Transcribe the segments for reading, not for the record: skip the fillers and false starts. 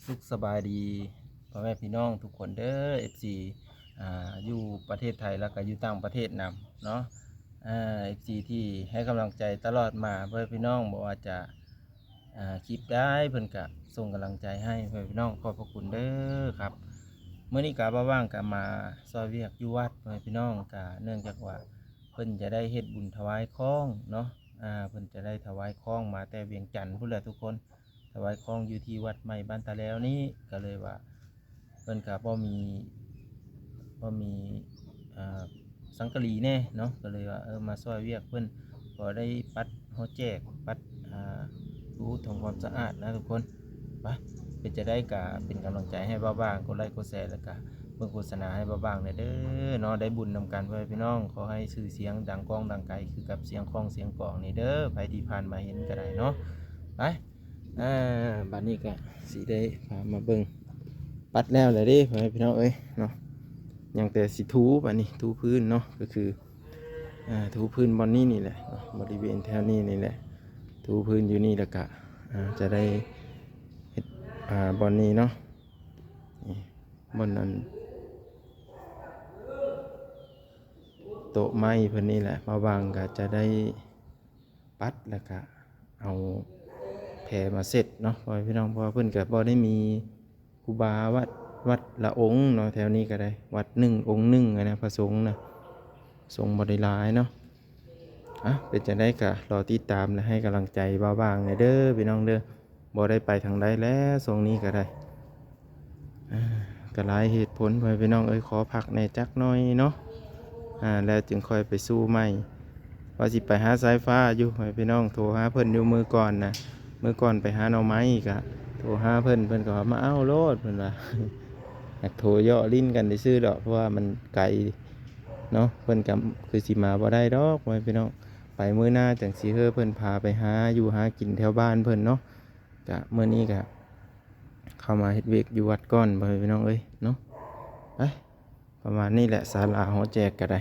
สุขสบายดีพ่อแม่พี่น้องทุกคนเด้อ FC อยู่ประเทศไทยแล้วก็อยู่ต่างประเทศนำเนาะFC ที่ให้กำลังใจตลอดมาเพื่อพี่น้องบอกว่าจะคลิปได้เพิ่นก็ส่งกำลังใจให้เพื่อพี่น้องขอบพระคุณเด้อครับเมื่อนี้กะว่างๆก็มาซอยเวียกอยู่วัดเพื่อพี่น้องก็เนื่องจากว่าเพิ่นจะได้เฮ็ดบุญถวายของเนาะเพิ่นจะได้ถวายของมาแต่เวียงจันทน์พุ่นแหละทุกคนถวายของอยู่ที่วัดใหม่บ้านตาแล้วนี้ก็เลยว่าเพิ่นก็บ่มีอ่าสังกะรีแน่เนาะก็เลยว่ามาซอยเวียกเพิ่นพอได้ปัดฮอแจกปัดถูทำความสะอาดนะทุกคนไปเป็นจะได้กะเป็นกำลังใจให้บ้าบ้างกดไลค์กดแชร์แล้วก็เบิ่งโฆษณาให้บ้าบ้างเด้อเนาะได้บุญนำกันเพื่อพี่น้องขอให้ชื่อเสียงดังก้องดังไกลคือกับเสียงคล้องเสียงกลองนี่เด้อไปที่ผ่านมาเห็นก็ได้เนาะไปบัดนี้ก็สิได้พามาเบิ่งปัดแล้วเลยเด้พี่น้องเอ้ยเนาะยังแต่สิถูบัดนี้ถูพื้นเนาะก็คือถูพื้นบอนนี่แหละเนาะบริเวณแถวนี้นี่แหละถูพื้นอยู่นี่แล้วก็จะได้เฮ็ดบอนนี้เนาะนี่บอนนั้นโต๊ะไม้เพิ่นนี่แหละมาวางก็จะได้ปัดแล้วก็เอาแผ่มาเสร็จเนาะพี่น้องเพราะว่าเพิ่นก็บ่ได้มีครูบาวัดละองค์เนาะแถวนี้ก็ได้วัดหนึ่งองค์หนึ่งนะพระสงฆ์นะสงฆ์บ่ได้หลายเนาะเป็นจังได๋ก็รอติดตามและให้กำลังใจบ้างๆเด้อพี่น้องเด้อบ่ได้ไปทางใดแล้วทรงนี้ก็ได้ก็หลายเหตุผลพี่น้องขอพักในจักหน่อยเนาะแล้วจึงค่อยไปสู้ใหม่ว่าสิไปหาสายฟ้าอยู่พี่น้องโทรหาเพิ่นอยู่มื้อก่อนนะมื้อก่อนไปหาหน่อไม้ก็โทรหาเพิ่นก็ว่ามาเอาโลดเพิ่นว่า อยากโทรย่อลิ้นกันได้ซื้อดอกเพราะว่ามันไกลเนาะเพิ่นก็คือสิมาบ่ได้ดอกพี่น้องไปมื้อหน้าจังสิเพิ่นพาไปหาอยู่หากินแถวบ้านเพิ่นเนาะก็มื้อนี้ก็เข้ามาเฮ็ดเวกอยู่วัดก่อนพี่น้องเนาะไปประมาณนี้แหละศาลาหอแจกก็ได้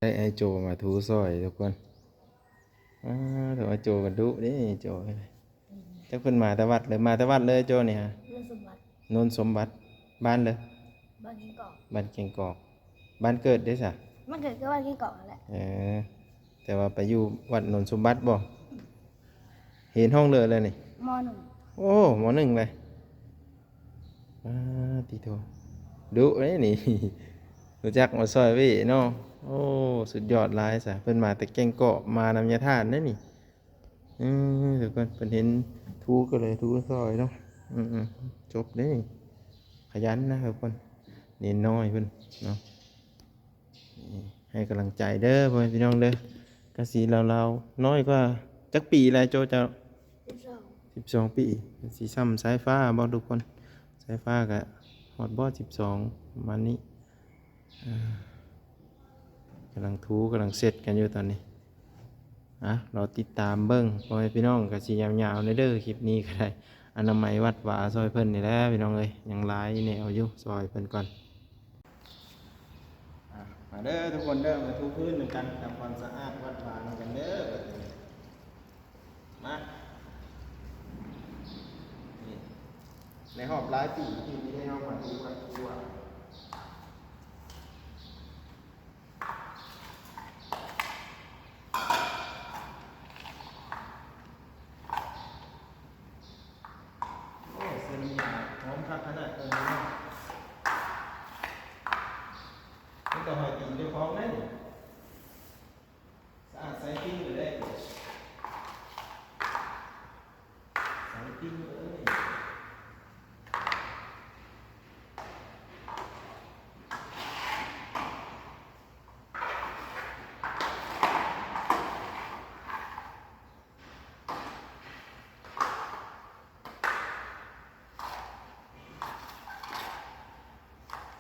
ได้ไอโจมาทูซอยทุกคนแต่ว่าโจกันดุเด้โจจักเพิ่นมาแต่วัดเลยมาแต่วัดเลยโจนี่ฮะโนนสมบัติบ้านเลยบ้านกินกอก บ้านเก่งกอกบ้านเกิดได้ซะมันเกิดก็บ้านกินกอกนั่นแหละแต่ว่าไปอยู่วัดโนนสมบัติบ่เห็นห้องเลยนี่ม.1โอ้ม.1เลยติโตดุเด้นี่ รู้จักมาซอยพี่เนาะโอ้สุดยอดหลายซะเพิ่นมาแต่เก่งเกาะมานำยาทานเด้นี่ทุกคนเพิ่นเห็นทูก็เลยทูซอยเนาะจบเด้ขยันนะครับเพิ่นเน้นน้อยเพิ่นเนาะให้กำลังใจเด้อพ่อพี่น้องเด้อก็สิเราๆน้อยกว่าจักปีแล้วโจเจ้า12ปีสิซ้ำสายฟ้าบ่ทุกคนสายฟ้าก็ฮอดบ่12ประมาณนี้กำลังทูกำลังเสร็จกันอยู่ตอนนี้เราติดตามเบิ้งพ่อแม่พี่น้องก็สิยาวๆในเด้อคลิปนี้ก็ได้อนามัยวัดวาซอยเพิ่นนี่แหละพี่น้องเอ้ยยังหลายแนวอยู่ซอยเพิ่นก่อนมาเด้อทุกคนเด้อมาทูพื้นกันทำความสะอาดวัดวากันเด้อมาในหอบหลายปีที่มีได้เฮามาทูกันทั่วต่อหอยตีนเจ้าของนั่นสะอาดใส่ปิ้งเลยใส่ปิ้งเลย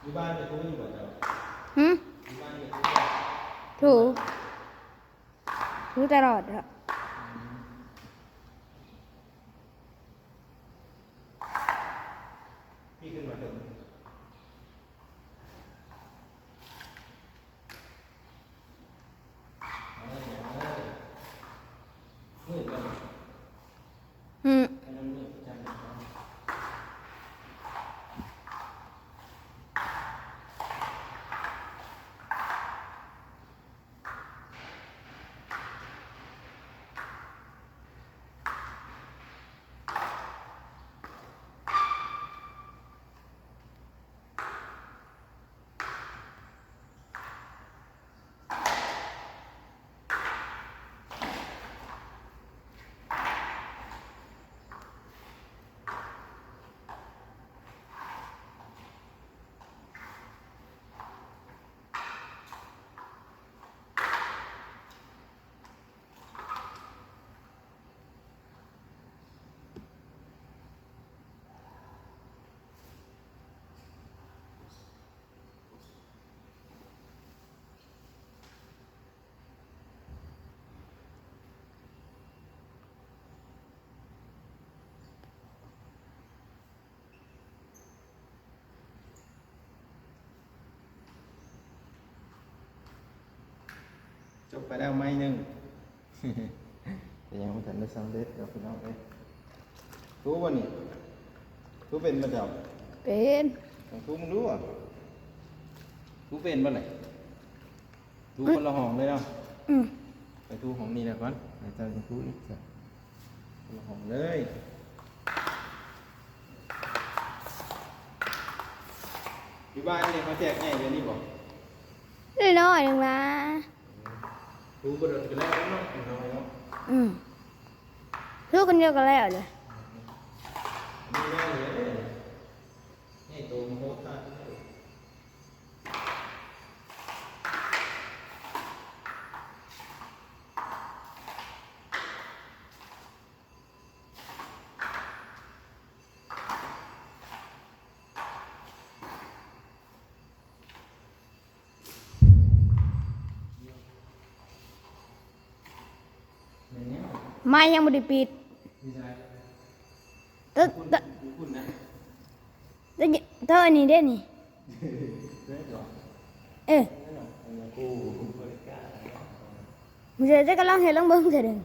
อยู่บ้านไปทูอยู่บ่เจ้า หืม อยู่บ้านไปทู ถูตลอดครับ พี่ขึ้นมาเถอะมืดเลย หืม อันนั้นมืดจังเลย จบไปแล้วไม้หนึ่ง แต่ยังไม่ทันได้สำเร็จเดี๋ยวพี่น้องเอ้ยรู้ป่ะนี่รู้เป็นมาจับ เป็น ของรู้มึงรู้อ่ะรู้เป็นป่ะไหนรู้คนละห้องเลยเนาะ อืม ไปดูห้องนี้แล้วก่อนเดี๋ยวเจ้าจะรู้อีกจ้ะคนละห้องเลยอยู่บ้านนี่เขาแจกไงเดี๋ยวนี้บอก น้อยๆหนึ่งนะ รู้ประเด็นกันแล้วเนาะเอาไว้เนาะ อืมถูคนเดียวกันแล้วเลย นี่แม่เลยนี่ตัวมันโคตรขาดเลย ไม้ยังไม่ได้ปิด มีอะไร เต้อ คุณ เต้อ คุณนะ เต้ออันนี้ได้นี่ เรื่องหรอ เออ เรื่องหรออันนี้กูบริการ มันจะกำลังเห็นลังเบิ้งเสร็จเลย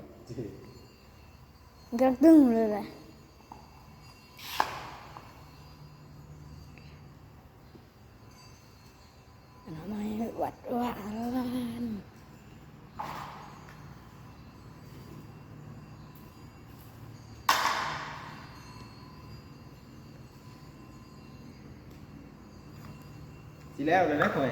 มันกำลังตึงเลยแหละทำไมวัดว่ากัน สิแล้วเลยนะคอย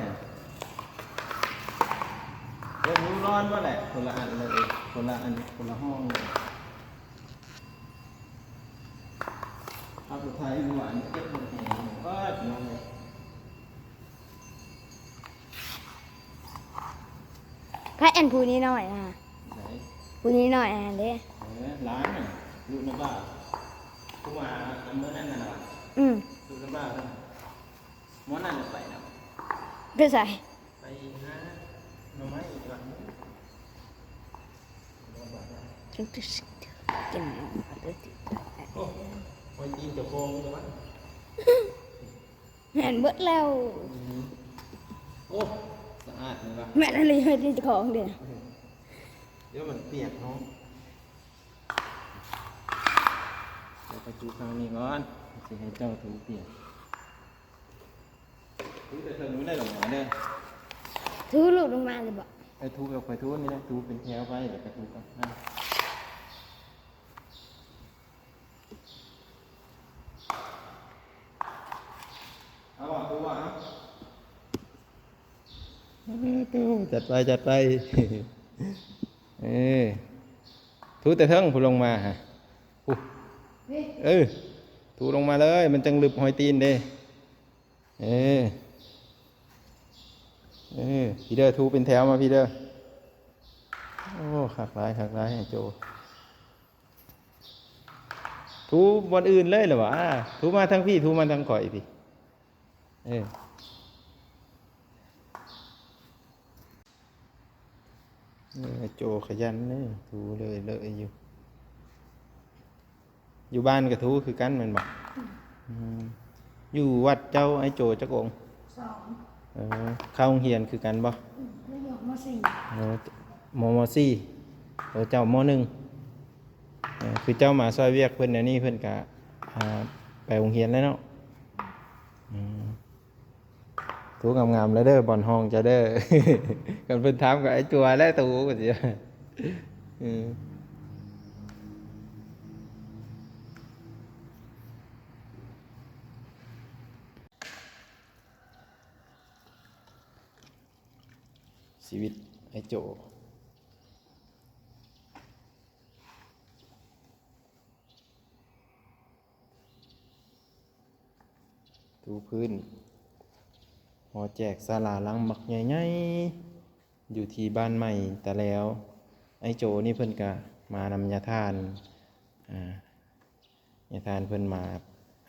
เรื่องรู้ร้อนว่าแหละคนละอันเลยคนละอันคนละห้องเลยเอาสุดท้ายหวานเก็บหมดแหงก็น้องเลย พระแอนพูนี้หน่อยนะ ไหน พูนี้หน่อยอ่ะเด้ ร้านน่ะลูกน้ำบ้าผู้มาเมื่อนั้นน่ะนะ อืม ลูกน้ำบ้าม้วนนั่นจะไปนะ ไปใส่ ไปนะหน่อไม้อีกหลัง ฉันจะกินน้ำตัวติด โอ้คอยจีนจะโค้งเลยวะ แม่นเบิดแล้ว โอ้สะอาดเลยวะ แม่นอะไรไม่ได้ของเดียว เดี๋ยวมันเปียกน้องเดี๋ยวไปดูทางนี้ก่อนจะให้เจ้าถูเปียกถูแต่เธอไม่ได้หรอกหมอเด้อ ถือลูกลงมาเลยบอก ไปถูกับไปถูนี่นะถูเป็นแถวไปเดี๋ยวไปถูกันนะเอาว่ะถูว่ะจัดไปจัดไป เออถูแต่เทิงผู้ลงมาฮะอู้เออถูลงมาเลยมันจังหลึบหอยตีนเด้เออพี่เด้อถูเป็นแถวมาพี่เด้อโอ้ขักร้ายให้โจถูบนอื่นเลยเหรอวะถูมาทั้งพี่ถูมาทั้งข่อยพี่เออ โจขยันเลยถูเลยเลอะอยู่อยู่บ้านกับทูคือกันแมันบอกอยู่วัดเจ้าไอ้โจจักองค์ สอง เข้าโรงเรียนคือกันบ่ ไม่ยอมมาสี่ เออมสี่เจ้ามหนึ่งคือเจ้ามาซอยเวียกเพิ่นอันนี้เพิ่นก็ไปโรงเรียนแล้วเนาะตูงามๆแล้วเด้อบ่อนห้องจะเด้อ กันเพิ่นถามกับไอ้ตัวแล้วตูก็สิชีวิตไอ้โจถูพื้นหอแจกศาลาหลังบักใหญ่ๆอยู่ที่บ้านใหม่แต่แล้วไอ้โจนี่เพิ่นก็มานำยาทานยาทานเพิ่นมา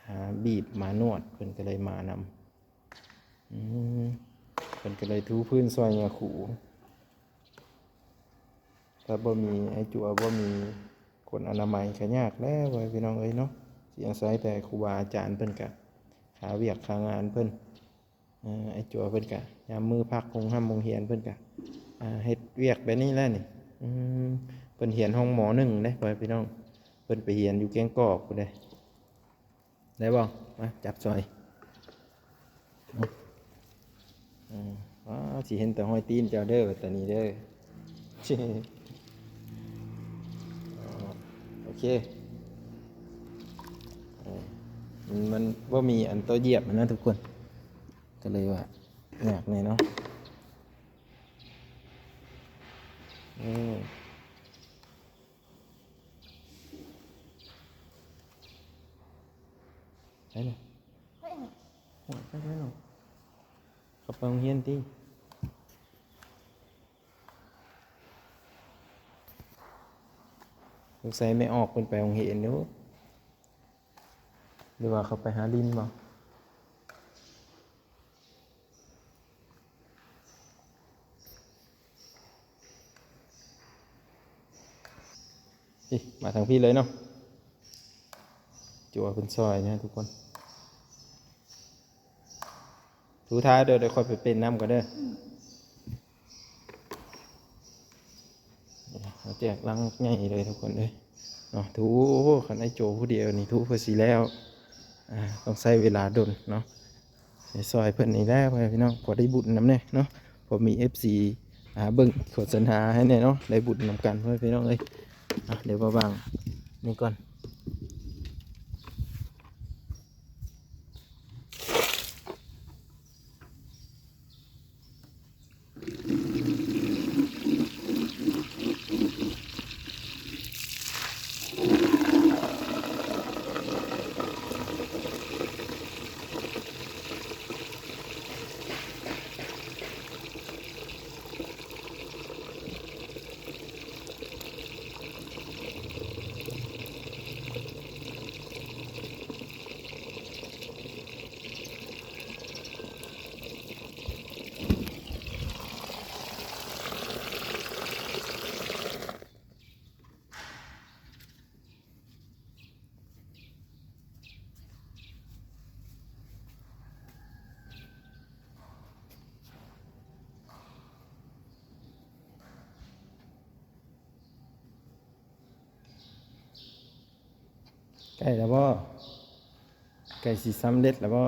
หาบีบมานวดเพิ่นก็เลยมานำเพิ่นก็เลยถูพื้นซอยยาขู่ถ้าบ่มีไอ้จัวบ่มีคนอนามัยก็ยากแล้วเว้ยพี่น้องเอ้ยเนาะสิอาศัยแต่ครูบาอาจารย์เพิ่นก็หาเวียกหางานเพิ่นไอ้จัวเพิ่นก็ยามมือพักคงห้ามงเฮียนเพิ่นก็เฮ็ดเวียกแบบนี้แหละนี่เพิ่นเฮียนห้องหมอ1เด้พ่อพี่น้องเพิ่นไปเฮียนอยู่แกงกอกพุ่นเด้ได้บ่มาจับซอยว้าสิเห็นแต่ห้อยตีนเจ้าเด้อตอนนี้เด้อ โอเคมันว่ามีอันตัวเหยียบนะทุกคนก็เลยว่าอยากเลยเนาะไปเลยไปเลยเนาะขับไปโรงเรียนที่สงสัยไม่ออกเป็นไปโรงเรียนเนาะหรือว่าเขาไปหาลินบ่มาทางพี่เลยเนาะจั่วเป็นซอยนะทุกคนถูท้ายเดี๋ยวค่อยไปเป็นน้ำก็ได้เราแจกลังใหญ่เลยทุกคนเลยเนาะถูขันไอโจผู้เดียวนี่ถูเพื่อสีแล้วต้องใช้เวลาดนเนาะในซอยเพิ่นนี่แล้วพี่น้องพอได้บุญน้ำเนี่ยเนาะพอมี FC เบิ่งโฆษณาให้เนี่ยเนาะได้บุญนำกันเพื่อนพี่น้องเลยเดี๋ยวมาบางนี่ก่อนใกล้แล้วบ่ใกล้สิสำเร็จแล้วบ่บ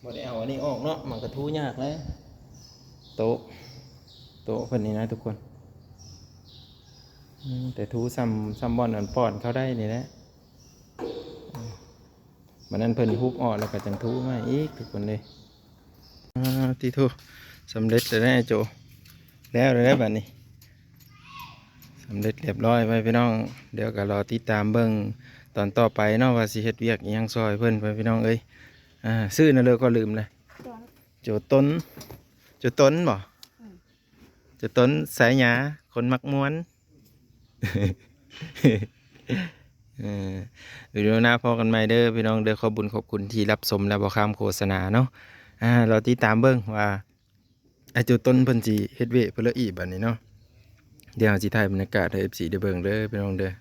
่ได้เอาอันนี้ออกเนาะมันกระทู้ยากเลยโต๊ะเพิ่นนี่นะทุกคนแต่ทูซ้ำบอลอันป้อนเขาได้นี่แหละมันนั้นเพิ่นฮุบออกแล้วก็จังทูมาอีกทุกคนเลยที่ทูสำเร็จแล้วนะโจแล้วบัดนี้สำเร็จเรียบร้อยไปพี่น้องเดี๋ยวก็รอติดตามเบิ่งตอนต่อไปเนาะว่าสิเฮ็ดเวียกอิหยังซอยเพิ่นไปพี่น้องเอ้ยชื่อนั่นเลยก็ลืมเลยโจต้น จุต้นบ่จุต้นสายหยาคนมักม้วน เออวิดีโอหน้าพอกันใหม่เด้อพี่น้องเด้อขอบุญขอบคุณที่รับชมและบ่ข้ามโฆษณาเนาะเราติดตามเบิ่งว่าไอ้จุต้นเพิ่นสิเฮ็ดเวยเพิ่นละอีบัดนี้เนาะเดี๋ยวสิถ่ายบรรยากาศให้ FC ได้เบิ่งเด้อพี่น้องเด้อ